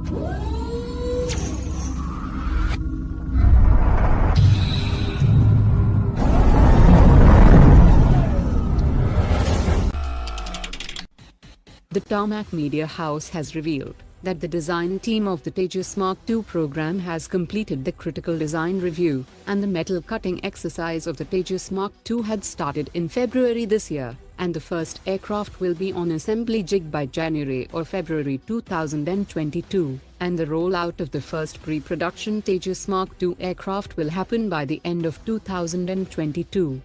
The Tarmac Media House has revealed that the design team of the Tejas Mark II program has completed the critical design review, and the metal cutting exercise of the Tejas Mark II had started in February this year, and the first aircraft will be on assembly jig by January or February 2022, and the rollout of the first pre-production Tejas Mark II aircraft will happen by the end of 2022.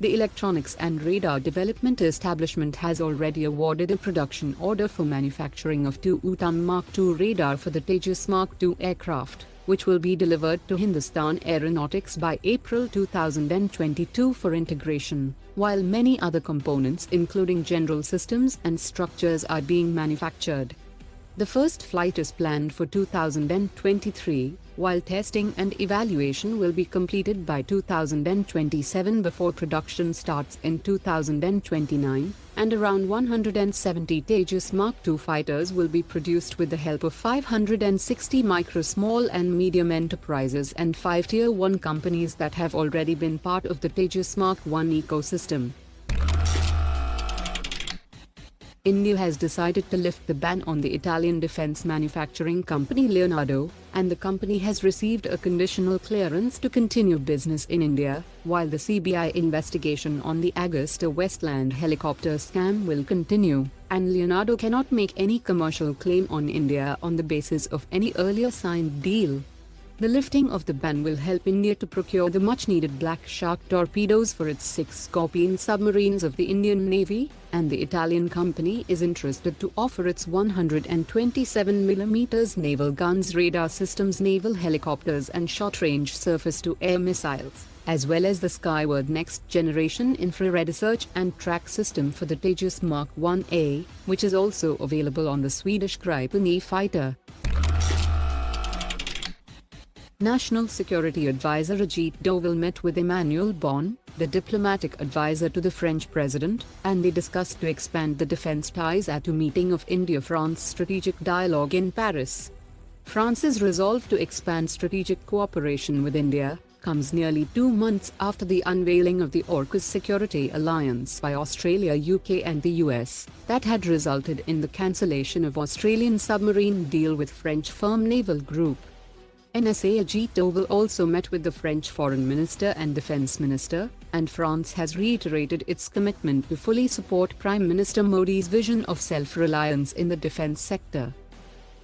The Electronics and Radar Development Establishment has already awarded a production order for manufacturing of 2 UTAM Mark II radar for the Tejas Mark II aircraft, which will be delivered to Hindustan Aeronautics by April 2022 for integration, while many other components including general systems and structures are being manufactured. The first flight is planned for 2023, while testing and evaluation will be completed by 2027 before production starts in 2029, and around 170 Tejas Mark II fighters will be produced with the help of 560 micro, small and medium enterprises and 5 Tier 1 companies that have already been part of the Tejas Mark I ecosystem. India has decided to lift the ban on the Italian defense manufacturing company Leonardo, and the company has received a conditional clearance to continue business in India, while the CBI investigation on the Augusta Westland helicopter scam will continue, and Leonardo cannot make any commercial claim on India on the basis of any earlier signed deal. The lifting of the ban will help India to procure the much-needed Black Shark torpedoes for its 6 Scorpion submarines of the Indian Navy, and the Italian company is interested to offer its 127mm naval guns, radar systems, naval helicopters and short-range surface-to-air missiles, as well as the Skyward next-generation infrared search and track system for the Tejas Mark I-A, which is also available on the Swedish Gripen E fighter. National Security Advisor Ajit Doval met with Emmanuel Bon, the diplomatic advisor to the French president, and they discussed to expand the defense ties at a meeting of India-France Strategic Dialogue in Paris. France's resolve to expand strategic cooperation with India comes nearly 2 months after the unveiling of the AUKUS security alliance by Australia, UK and the US, that had resulted in the cancellation of Australian submarine deal with French firm Naval Group. NSA Ajit Doval also met with the French Foreign Minister and Defense Minister, and France has reiterated its commitment to fully support Prime Minister Modi's vision of self-reliance in the defense sector.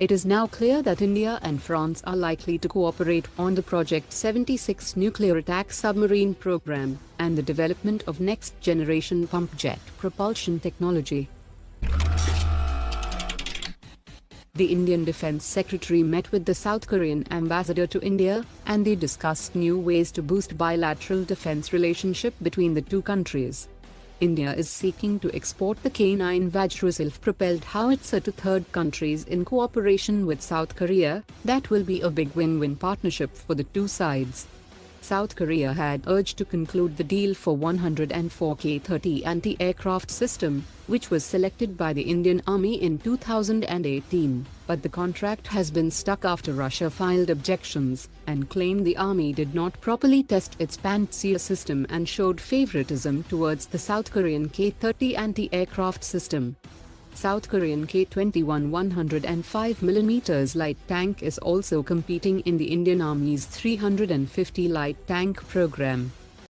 It is now clear that India and France are likely to cooperate on the Project 76 nuclear attack submarine program, and the development of next-generation pump jet propulsion technology. The Indian Defence Secretary met with the South Korean ambassador to India, and they discussed new ways to boost bilateral defence relationship between the two countries. India is seeking to export the K9 Vajra self-propelled howitzer to third countries in cooperation with South Korea. That will be a big win-win partnership for the two sides. South Korea had urged to conclude the deal for 104 K-30 anti-aircraft system, which was selected by the Indian Army in 2018, but the contract has been stuck after Russia filed objections, and claimed the Army did not properly test its Pantsir system and showed favoritism towards the South Korean K-30 anti-aircraft system. South Korean K-21 105mm light tank is also competing in the Indian Army's 350 light tank program.